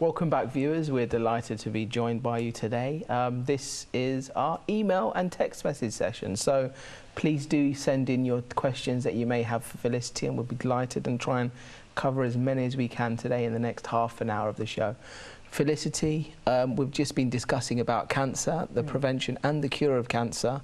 Welcome back, viewers. We're delighted to be joined by you today. This is our email and text message session, so please do send in your questions that you may have for Felicity, and we'll be delighted and try and cover as many as we can today in the next half an hour of the show. Felicity, we've just been discussing about cancer, the prevention and the cure of cancer.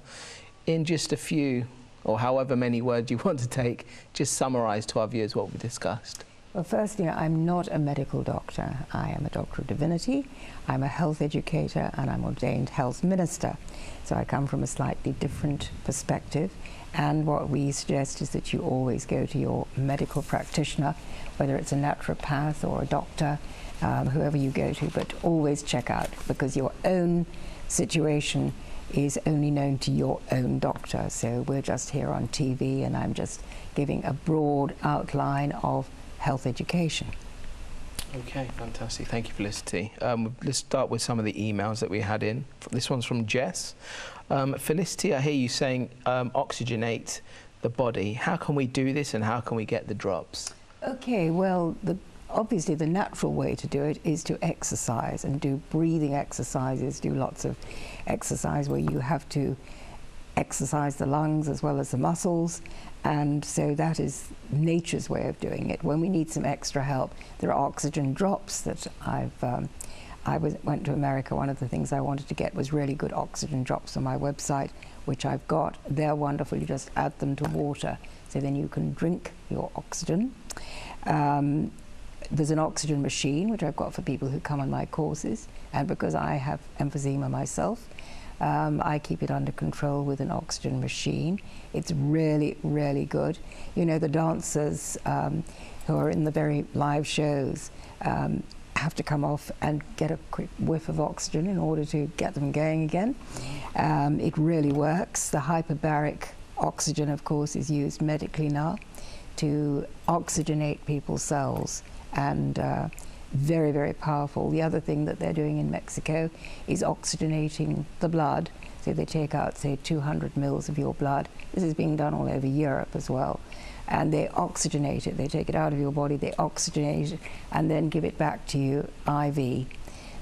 In just a few, or however many words you want to take, just summarise to our viewers what we discussed. Well, firstly, I'm not a medical doctor. I am a doctor of divinity, I'm a health educator, and I'm ordained health minister. So I come from a slightly different perspective, and what we suggest is that you always go to your medical practitioner, whether it's a naturopath or a doctor, whoever you go to, but always check out, because your own situation is only known to your own doctor. So we're just here on TV, and I'm just giving a broad outline of health education. Okay, fantastic. Thank you, Felicity. Let's start with some of the emails that we had in. This one's from Jess. Felicity, I hear you saying oxygenate the body. How can we do this, and how can we get the drops? Okay, well, obviously the natural way to do it is to exercise and do breathing exercises, do lots of exercise where you have to exercise the lungs as well as the muscles, and so that is nature's way of doing it. When we need some extra help, there are oxygen drops that went to America. One of the things I wanted to get was really good oxygen drops on my website, which I've got. They're wonderful. You just add them to water, so then you can drink your oxygen. There's an oxygen machine, which I've got for people who come on my courses, and because I have emphysema myself, I keep it under control with an oxygen machine. It's really, really good. You know, the dancers who are in the very live shows have to come off and get a quick whiff of oxygen in order to get them going again. It really works. The hyperbaric oxygen, of course, is used medically now to oxygenate people's cells, and very, very powerful. The other thing that they're doing in Mexico is oxygenating the blood. So they take out, say, 200 mils of your blood. This is being done all over Europe as well. And they oxygenate it. They take it out of your body, they oxygenate it, and then give it back to you IV.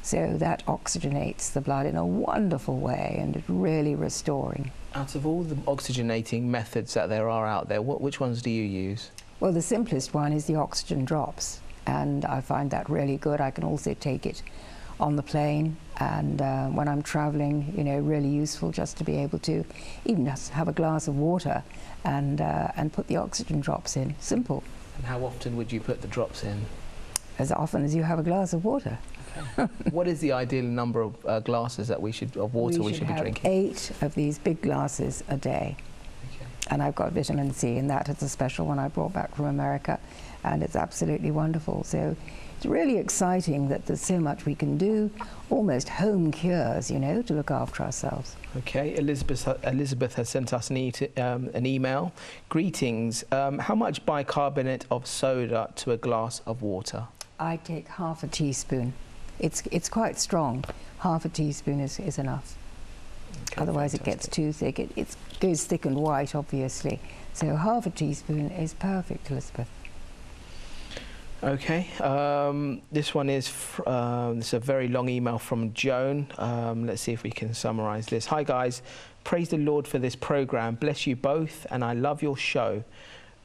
So that oxygenates the blood in a wonderful way, and it's really restoring. Out of all the oxygenating methods that there are out there, which ones do you use? Well, the simplest one is the oxygen drops, and I find that really good. I can also take it on the plane, and when I'm traveling, you know, really useful just to be able to even just have a glass of water and put the oxygen drops in. Simple. And how often would you put the drops in? As often as you have a glass of water. Okay. What is the ideal number of glasses that we should be drinking? 8 of these big glasses a day. Okay. And I've got vitamin C, and that is a special one I brought back from America, and it's absolutely wonderful. So it's really exciting that there's so much we can do, almost home cures, you know, to look after ourselves. Okay, Elizabeth has sent us an email. Greetings. How much bicarbonate of soda to a glass of water? I take half a teaspoon. It's quite strong. Half a teaspoon is enough. Okay, otherwise fantastic. It gets too thick. It goes thick and white, obviously. So half a teaspoon is perfect, Elizabeth. Okay, this one is it's a very long email from Joan. Let's see if we can summarize this. Hi guys, praise the Lord for this program. Bless you both, and I love your show.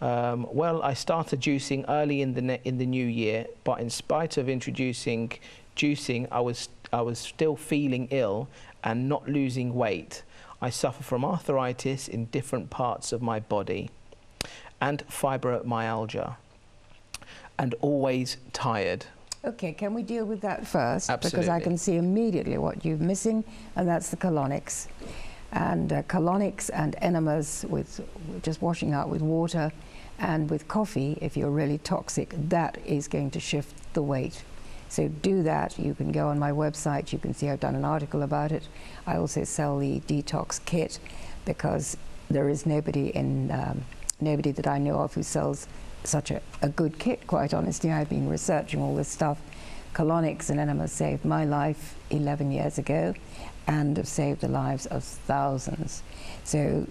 Well, I started juicing early in the new year, but in spite of introducing juicing, I was still feeling ill and not losing weight. I suffer from arthritis in different parts of my body and fibromyalgia, and always tired. Okay, can we deal with that first? Absolutely. Because I can see immediately what you're missing, and that's the colonics. And colonics and enemas, with just washing out with water and with coffee, if you're really toxic, that is going to shift the weight. So do that. You can go on my website, you can see I've done an article about it. I also sell the detox kit, because there is nobody that I know of who sells such a good kit, quite honestly. I've been researching all this stuff. Colonics and enemas saved my life 11 years ago, and have saved the lives of thousands. So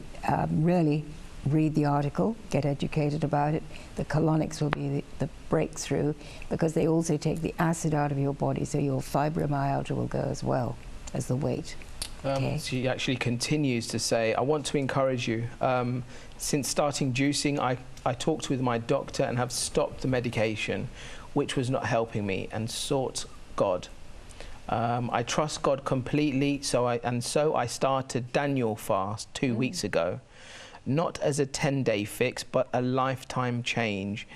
really read the article, get educated about it. The colonics will be the breakthrough, because they also take the acid out of your body, so your fibromyalgia will go as well as the weight. She actually continues to say, I want to encourage you. Since starting juicing, I talked with my doctor and have stopped the medication, which was not helping me, and sought God. I trust God completely, so I started Daniel fast 2 weeks ago. Not as a 10-day fix, but a lifetime change.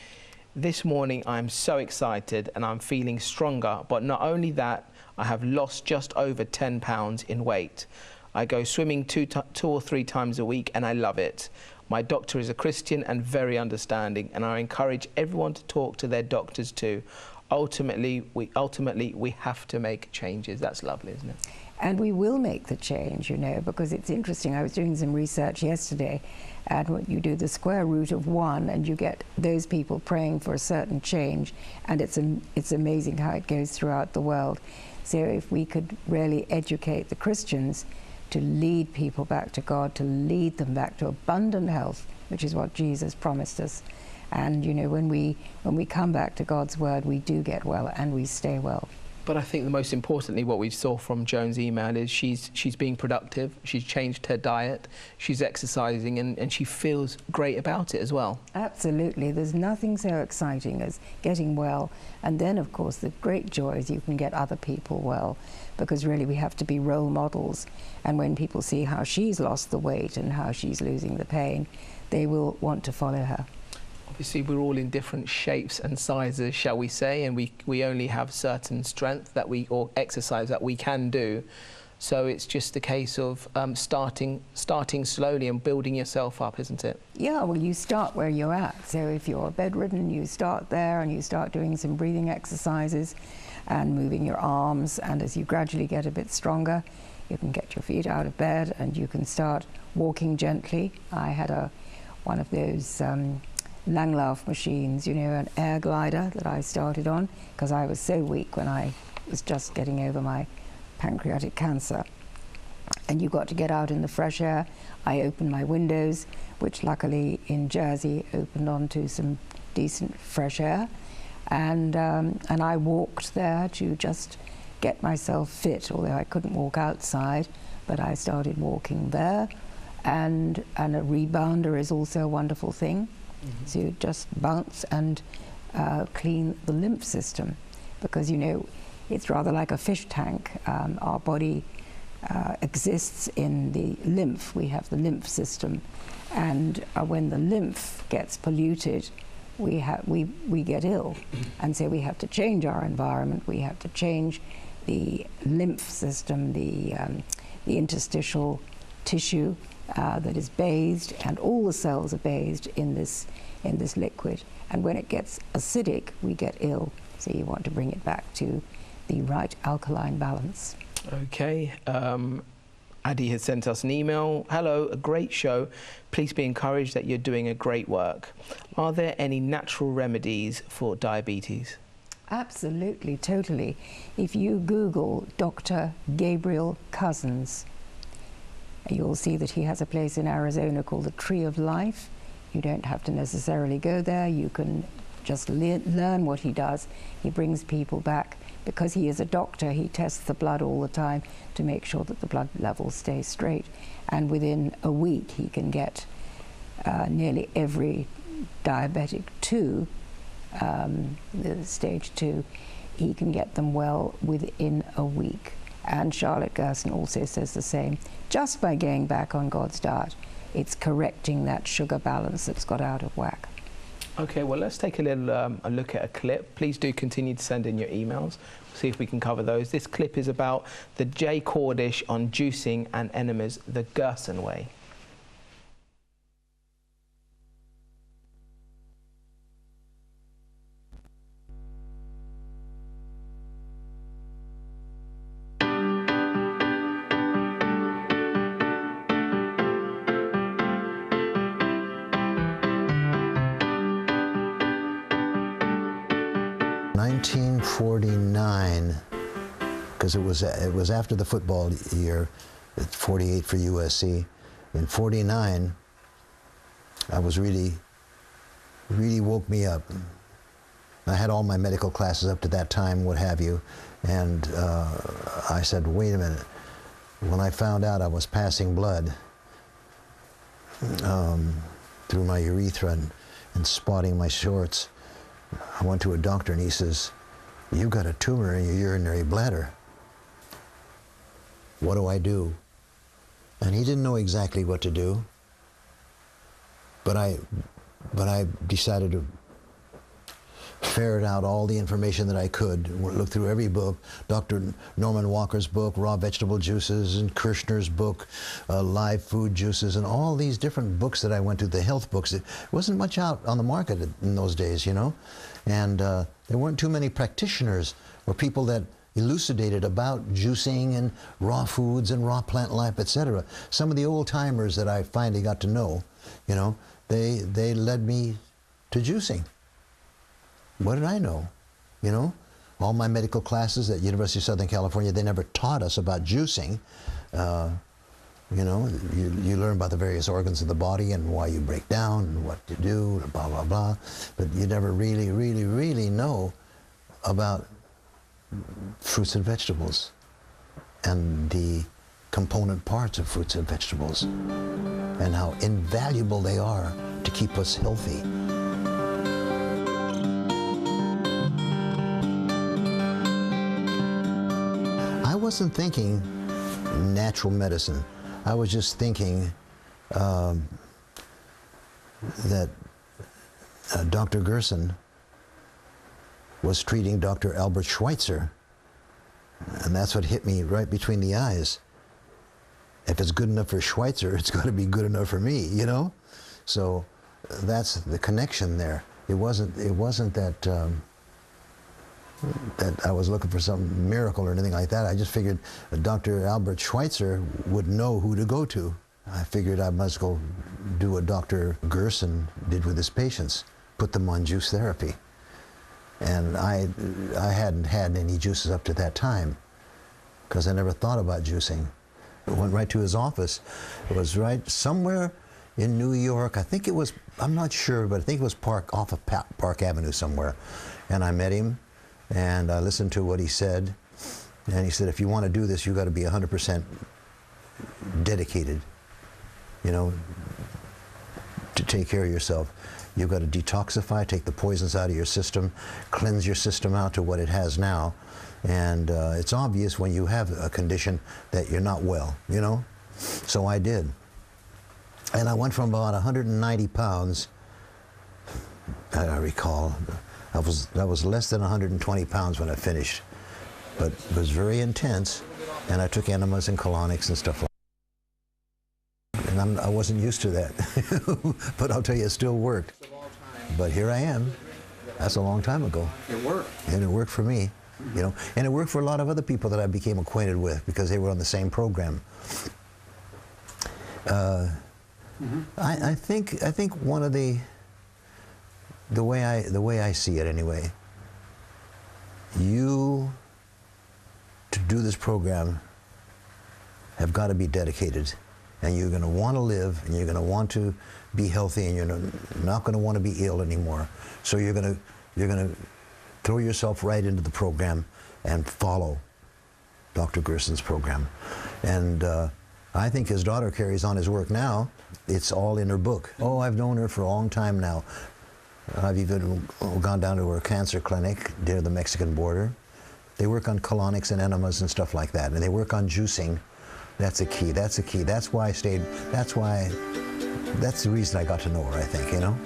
This morning I'm so excited and I'm feeling stronger, but not only that, I have lost just over 10 pounds in weight. I go swimming two or three times a week and I love it. My doctor is a Christian and very understanding, and I encourage everyone to talk to their doctors too. Ultimately, we have to make changes. That's lovely, isn't it? And we will make the change, you know, because it's interesting. I was doing some research yesterday, and what you do the square root of 1, and you get those people praying for a certain change, and it's amazing how it goes throughout the world. So if we could really educate the Christians to lead people back to God, to lead them back to abundant health, which is what Jesus promised us. And you know, when we come back to God's word, we do get well and we stay well. But I think the most importantly, what we saw from Joan's email is she's being productive, she's changed her diet, she's exercising, and she feels great about it as well. Absolutely. There's nothing so exciting as getting well. And then, of course, the great joy is you can get other people well, because really we have to be role models. And when people see how she's lost the weight and how she's losing the pain, they will want to follow her. Obviously, we're all in different shapes and sizes, shall we say, and we only have certain strength that or exercise that we can do. So it's just a case of starting slowly and building yourself up, isn't it? Yeah, well, you start where you're at. So if you're bedridden, you start there and you start doing some breathing exercises and moving your arms. And as you gradually get a bit stronger, you can get your feet out of bed and you can start walking gently. I had one of those Langlauf machines, you know, an air glider that I started on because I was so weak when I was just getting over my pancreatic cancer. And you got to get out in the fresh air. I opened my windows, which luckily in Jersey opened onto some decent fresh air, and I walked there to just get myself fit, although I couldn't walk outside, but I started walking there. And a rebounder is also a wonderful thing. So you just bounce and clean the lymph system, because you know it's rather like a fish tank. Our body exists in the lymph. We have the lymph system, and when the lymph gets polluted, we get ill. And so we have to change our environment. We have to change the lymph system, the interstitial tissue that is bathed, and all the cells are bathed in this liquid. And when it gets acidic, we get ill. So you want to bring it back to the right alkaline balance. Okay. Addy has sent us an email. Hello, a great show. Please be encouraged that you're doing a great work. Are there any natural remedies for diabetes? Absolutely, totally. If you Google Dr. Gabriel Cousins, you'll see that he has a place in Arizona called the Tree of Life. You don't have to necessarily go there. You can just learn what he does. He brings people back. Because he is a doctor, he tests the blood all the time to make sure that the blood levels stay straight. And within a week, he can get nearly every diabetic 2, the stage 2, he can get them well within a week. And Charlotte Gerson also says the same. Just by going back on God's diet, it's correcting that sugar balance that's got out of whack. Okay, well, let's take a little a look at a clip. Please do continue to send in your emails. See if we can cover those. This clip is about the Jay Cordish on juicing and enemas the Gerson way. Because it was after the football year, 48 for USC. In 49, I was really woke me up. I had all my medical classes up to that time, what have you, and I said, wait a minute. When I found out I was passing blood through my urethra and spotting my shorts, I went to a doctor and he says, you've got a tumor in your urinary bladder. What do I do? And he didn't know exactly what to do, but I decided to ferret out all the information that I could, look through every book, Dr. Norman Walker's book, Raw Vegetable Juices, and Kirshner's book, Live Food Juices, and all these different books that I went to, the health books. It wasn't much out on the market in those days, you know, and there weren't too many practitioners or people that elucidated about juicing and raw foods and raw plant life, etc. Some of the old timers that I finally got to know, you know, they led me to juicing. What did I know? You know, all my medical classes at University of Southern California, they never taught us about juicing. You know, you learn about the various organs of the body and why you break down and what to do, blah, blah, blah. But you never really know about fruits and vegetables and the component parts of fruits and vegetables and how invaluable they are to keep us healthy. I wasn't thinking natural medicine. I was just thinking that Dr. Gerson was treating Dr. Albert Schweitzer, and that's what hit me right between the eyes. If it's good enough for Schweitzer, it's got to be good enough for me, you know? So that's the connection there. It wasn't that that I was looking for some miracle or anything like that. I just figured Dr. Albert Schweitzer would know who to go to. I figured I must go do what Dr. Gerson did with his patients, put them on juice therapy. And I hadn't had any juices up to that time because I never thought about juicing. I went right to his office. It was right somewhere in New York. I think it was, I'm not sure, but I think it was off of Park Avenue somewhere. And I met him and I listened to what he said. And he said, if you want to do this, you got to be 100% dedicated, you know, to take care of yourself. You've got to detoxify, take the poisons out of your system, cleanse your system out to what it has now. And it's obvious when you have a condition that you're not well, you know? So I did. And I went from about 190 pounds, I recall, I was less than 120 pounds when I finished. But it was very intense, and I took enemas and colonics and stuff like that. And I wasn't used to that. But I'll tell you, it still worked. But here I am. That's a long time ago. It worked. And it worked for me, you know. And it worked for a lot of other people that I became acquainted with because they were on the same program. I think one of the way I see it anyway, you to do this program have got to be dedicated, and you're going to want to live, and you're going to want to be healthy, and you're not going to want to be ill anymore. So you're going to throw yourself right into the program and follow Dr. Gerson's program. And I think his daughter carries on his work now. It's all in her book. Oh, I've known her for a long time now. I've even gone down to her cancer clinic near the Mexican border. They work on colonics and enemas and stuff like that, and they work on juicing. That's the key. That's the key. That's why I stayed. That's the reason I got to know her, I think, you know.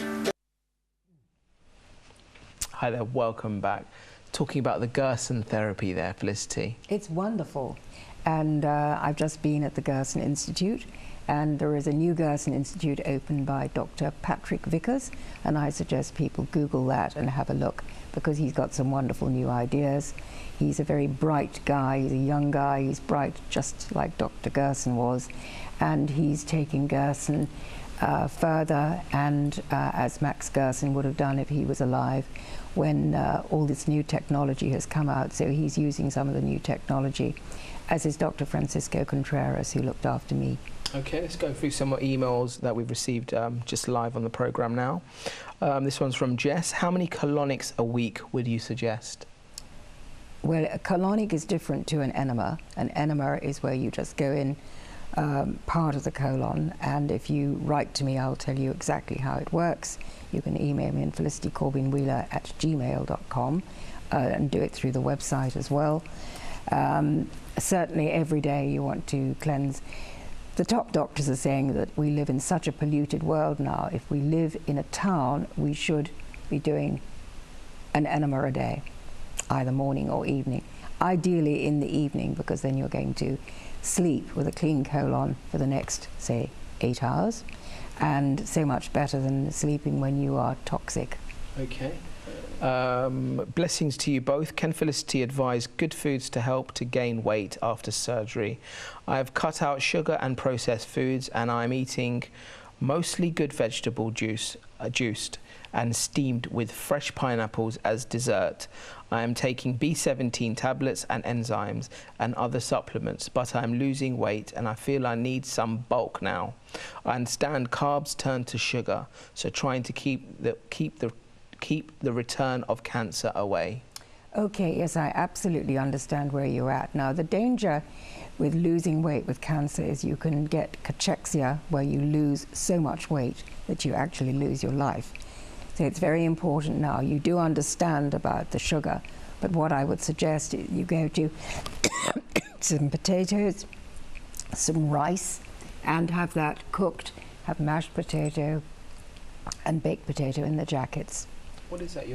Hi there, welcome back. Talking about the Gerson therapy there, Felicity. It's wonderful. And I've just been at the Gerson Institute, and there is a new Gerson Institute opened by Dr. Patrick Vickers, and I suggest people Google that and have a look because he's got some wonderful new ideas. He's a very bright guy, he's a young guy, he's bright just like Dr. Gerson was, and he's taking Gerson further, and as Max Gerson would have done if he was alive, when all this new technology has come out. So he's using some of the new technology, as is Dr. Francisco Contreras, who looked after me Okay, let's go through some more emails that we've received just live on the program now. This one's from Jess. How many colonics a week would you suggest? Well, a colonic is different to an enema. An enema is where you just go in part of the colon, and if you write to me, I'll tell you exactly how it works. You can email me at Felicity Corbin-Wheeler@gmail.com and do it through the website as well. Certainly every day you want to cleanse. The top doctors are saying that we live in such a polluted world now. If we live in a town, we should be doing an enema a day, either morning or evening. Ideally in the evening, because then you're going to sleep with a clean colon for the next, say, 8 hours, and so much better than sleeping when you are toxic. Okay. Blessings to you both. Can Felicity advise good foods to help to gain weight after surgery? I have cut out sugar and processed foods, and I'm eating mostly good vegetable juice, juiced and steamed with fresh pineapples as dessert. I am taking B17 tablets and enzymes and other supplements, but I'm losing weight and I feel I need some bulk now. I understand carbs turn to sugar, so trying to keep the return of cancer away. Okay, yes, I absolutely understand where you're at. Now, the danger with losing weight with cancer is you can get cachexia, where you lose so much weight that you actually lose your life. So it's very important now. You do understand about the sugar, but what I would suggest is you go to some potatoes, some rice, and have that cooked. Have mashed potato and baked potato in the jackets. What is that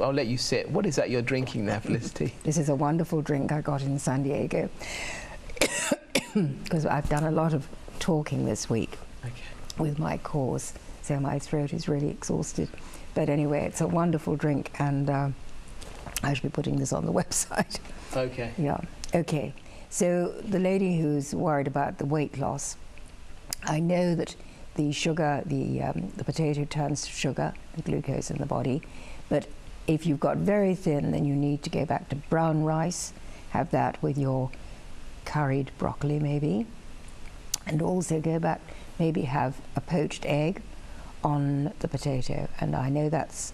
I'll let you sit. What is that you're drinking there, Felicity? This is a wonderful drink I got in San Diego because I've done a lot of talking this week with my course, so my throat is really exhausted. But anyway, it's a wonderful drink, and I should be putting this on the website. Okay. Yeah. Okay. So the lady who's worried about the weight loss, I know that the sugar, the potato turns to sugar, the glucose in the body. But if you've got very thin, then you need to go back to brown rice, have that with your curried broccoli maybe, and also go back, maybe have a poached egg on the potato. And I know that's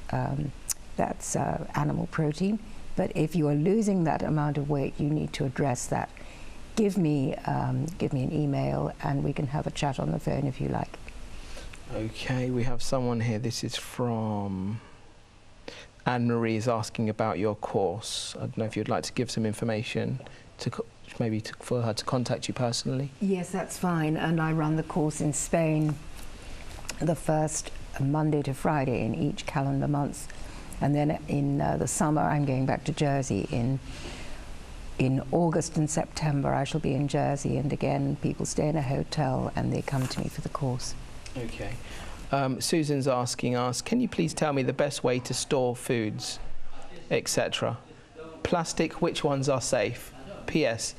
animal protein, but if you are losing that amount of weight, you need to address that. Give me an email and we can have a chat on the phone if you like. Okay, we have someone here. This is from Anne-Marie, is asking about your course. I don't know if you'd like to give some information for her to contact you personally. Yes, that's fine. And I run the course in Spain the first Monday to Friday in each calendar month. And then in the summer, I'm going back to Jersey. In August and September, I shall be in Jersey. And again, people stay in a hotel and they come to me for the course. Okay. Susan's asking us, can you please tell me the best way to store foods, etc.? Plastic, which ones are safe? P.S.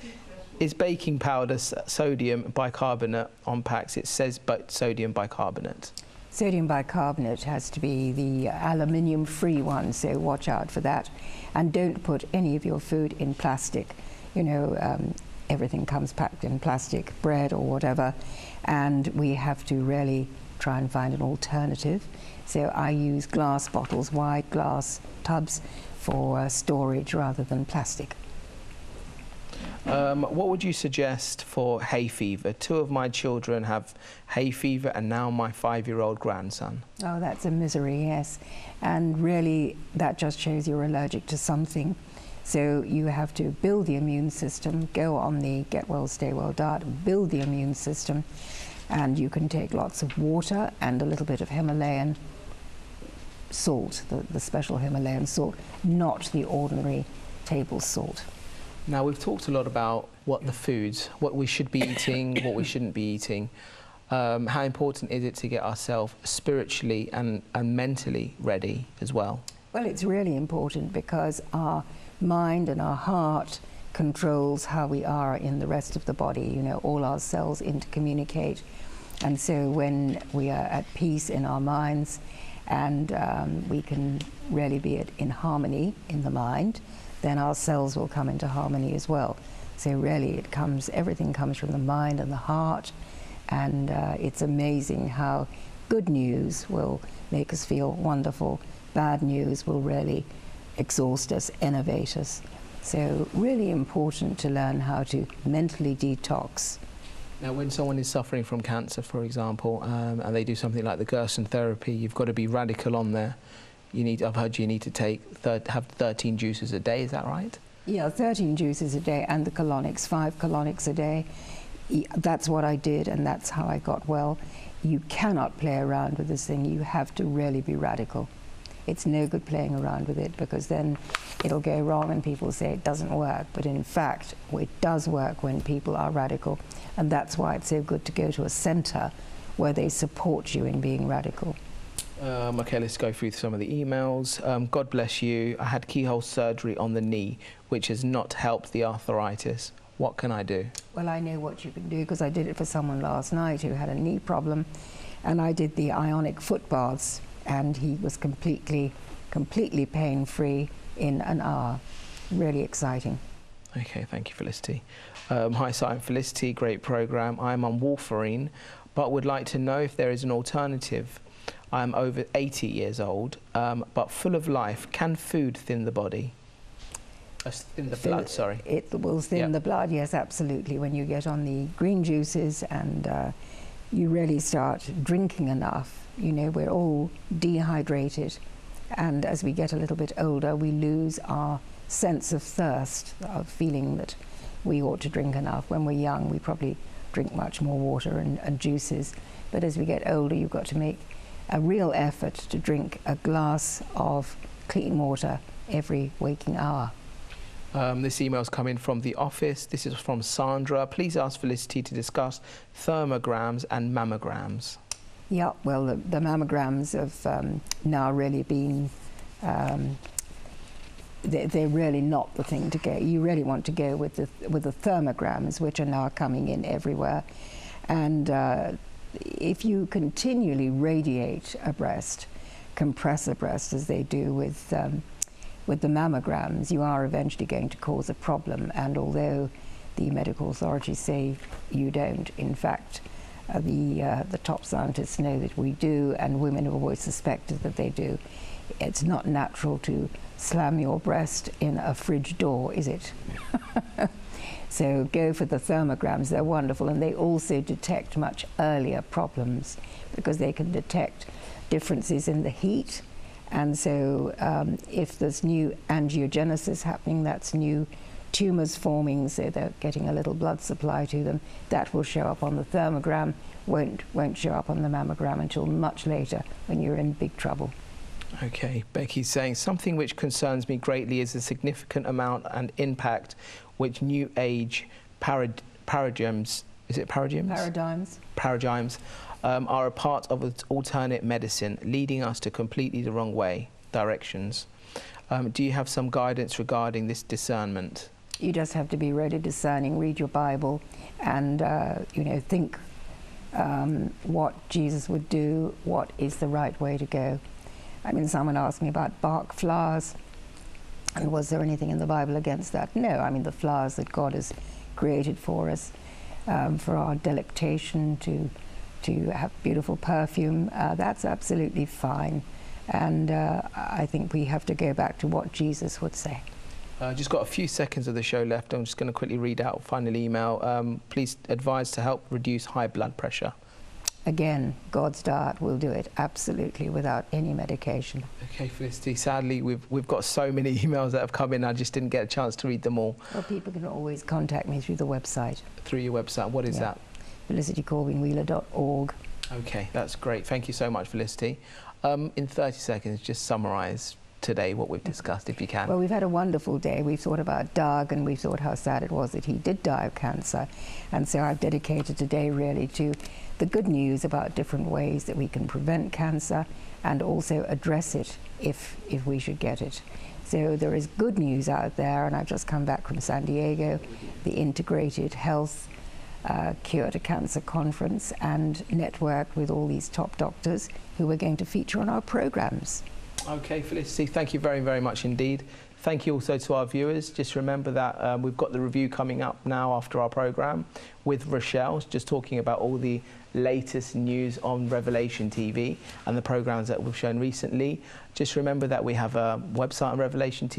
Is baking powder sodium bicarbonate on packs? It says sodium bicarbonate. Sodium bicarbonate has to be the aluminium-free one, so watch out for that. And don't put any of your food in plastic. You know, everything comes packed in plastic, bread or whatever, and we have to really try and find an alternative. So I use glass bottles, wide glass tubs for storage rather than plastic. What would you suggest for hay fever? 2 of my children have hay fever and now my 5-year-old grandson. Oh, that's a misery, yes. And really that just shows you're allergic to something. So you have to build the immune system, go on the Get Well, Stay Well diet, build the immune system, and you can take lots of water and a little bit of Himalayan salt, the special Himalayan salt, not the ordinary table salt. Now, we've talked a lot about what we should be eating, what we shouldn't be eating. How important is it to get ourselves spiritually and mentally ready as well? Well, it's really important because our mind and our heart controls how we are in the rest of the body. You know, all our cells intercommunicate. And so when we are at peace in our minds and we can really be in harmony in the mind, then our cells will come into harmony as well. So really everything comes from the mind and the heart, And it's amazing how good news will make us feel wonderful. Bad news will really exhaust us, enervate us. So really important to learn how to mentally detox. Now, when someone is suffering from cancer, for example, and they do something like the Gerson therapy, you've got to be radical on there. I've heard you need to have 13 juices a day, is that right? Yeah, 13 juices a day, and the colonics, 5 colonics a day. That's what I did, and that's how I got well. You cannot play around with this thing. You have to really be radical. It's no good playing around with it, because then it'll go wrong and people say it doesn't work. But in fact, it does work when people are radical. And that's why it's so good to go to a centre where they support you in being radical. Okay, let's go through some of the emails. God bless you. I had keyhole surgery on the knee, which has not helped the arthritis. What can I do? Well, I know what you can do, because I did it for someone last night who had a knee problem, and I did the ionic foot baths, and he was completely pain-free in an hour. Really exciting. Okay, thank you, Felicity. Hi, Si, I'm Felicity. Great program. I'm on warfarin, but would like to know if there is an alternative. I'm over 80 years old, but full of life. Can food thin the body? Thin the blood, sorry. It will thin the blood, yes, absolutely. When you get on the green juices and you really start drinking enough. You know, we're all dehydrated, and as we get a little bit older, we lose our sense of thirst, of feeling that we ought to drink enough. When we're young, we probably drink much more water and juices, but as we get older, you've got to make a real effort to drink a glass of clean water every waking hour. This email's coming from the office. This is from Sandra. Please ask Felicity to discuss thermograms and mammograms. Yeah, well, the mammograms have now really been, they're really not the thing to go. You really want to go with the thermograms, which are now coming in everywhere. And if you continually radiate a breast, compress a breast as they do with the mammograms, you are eventually going to cause a problem. And although the medical authorities say you don't, in fact, the top scientists know that we do, and women have always suspected that they do. It's not natural to slam your breast in a fridge door, is it? So go for the thermograms. They're wonderful, and they also detect much earlier problems, because they can detect differences in the heat. And so if there's new angiogenesis happening, that's new tumours forming, so they're getting a little blood supply to them, that will show up on the thermogram, won't show up on the mammogram until much later, when you're in big trouble. Okay, Becky's saying, something which concerns me greatly is the significant amount and impact which new age paradigms are a part of alternate medicine, leading us to completely the wrong directions. Do you have some guidance regarding this discernment? You just have to be really discerning, read your Bible, and you know, think what Jesus would do, what is the right way to go. I mean, someone asked me about Bach flowers, and was there anything in the Bible against that? No, I mean, the flowers that God has created for us, for our delectation, to have beautiful perfume, that's absolutely fine. And I think we have to go back to what Jesus would say. Just got a few seconds of the show left. I'm just going to quickly read out a final email. Please advise to help reduce high blood pressure. Again, God's diet will do it, absolutely, without any medication. Okay, Felicity, sadly, we've got so many emails that have come in, I just didn't get a chance to read them all. Well, people can always contact me through the website. Through your website, what is that? FelicityCorbin-Wheeler.org. Okay, that's great. Thank you so much, Felicity. In 30 seconds, just summarise today what we've discussed, if you can. Well, we've had a wonderful day. We've thought about Doug, and we've thought how sad it was that he did die of cancer. And so I've dedicated today really to the good news about different ways that we can prevent cancer and also address it if we should get it. So there is good news out there, and I've just come back from San Diego, the Integrated Health Cure to Cancer Conference, and networked with all these top doctors who we're going to feature on our programs. Okay, Felicity, thank you very, very much indeed. Thank you also to our viewers. Just remember that we've got the review coming up now after our programme with Rochelle, just talking about all the latest news on Revelation TV and the programmes that we've shown recently. Just remember that we have a website on Revelation TV.